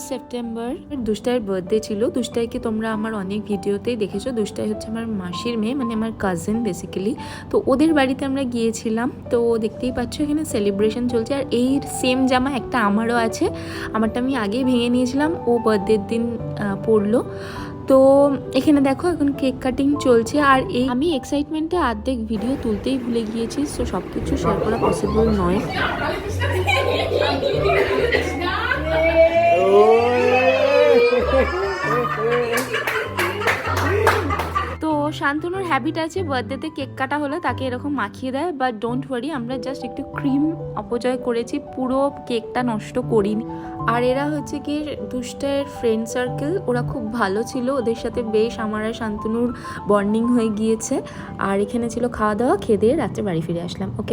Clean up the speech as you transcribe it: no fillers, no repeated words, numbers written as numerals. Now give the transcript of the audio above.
September দুষ্টাইয়ের birthday ছিল। দুষ্টাইকে তোমরা আমার অনেক ভিডিওতেই দেখেছো। দুষ্টাই হচ্ছে আমার মাসির মেয়ে, মানে আমার কাজিন বেসিক্যালি। তো ওদের বাড়িতে আমরা গিয়েছিলাম। তো দেখতেই পাচ্ছ এখানে সেলিব্রেশন চলছে। আর এই সেম জামা একটা আমারও আছে, আমারটা আমি আগেই ভেঙে নিয়েছিলাম, ও বার্থডের দিন পরলো। তো এখানে দেখো এখন কেক কাটিং চলছে। আর এই আমি এক্সাইটমেন্টে অর্ধেক ভিডিও তুলতেই ভুলে গিয়েছি, সো সব কিছু শেয়ার করা পসিবল নয়। তো শান্তনুর হ্যাবিট আছে বার্থডেতে কেক কাটা হলে তাকে এরকম মাখিয়ে দেয়, বাট ডোন্ট ওয়ারি, আমরা জাস্ট একটু ক্রিম অপচয় করেছি, পুরো কেকটা নষ্ট করিনি। আর এরা হচ্ছে কি দুষ্টাইয়ের ফ্রেন্ড সার্কেল, ওরা খুব ভালো ছিল, ওদের সাথে বেশ আমার আর শান্তনুর বন্ডিং হয়ে গিয়েছে। আর এখানে ছিল খাওয়া দাওয়া, খেয়ে দিয়ে রাত্রে বাড়ি ফিরে আসলাম। ওকে।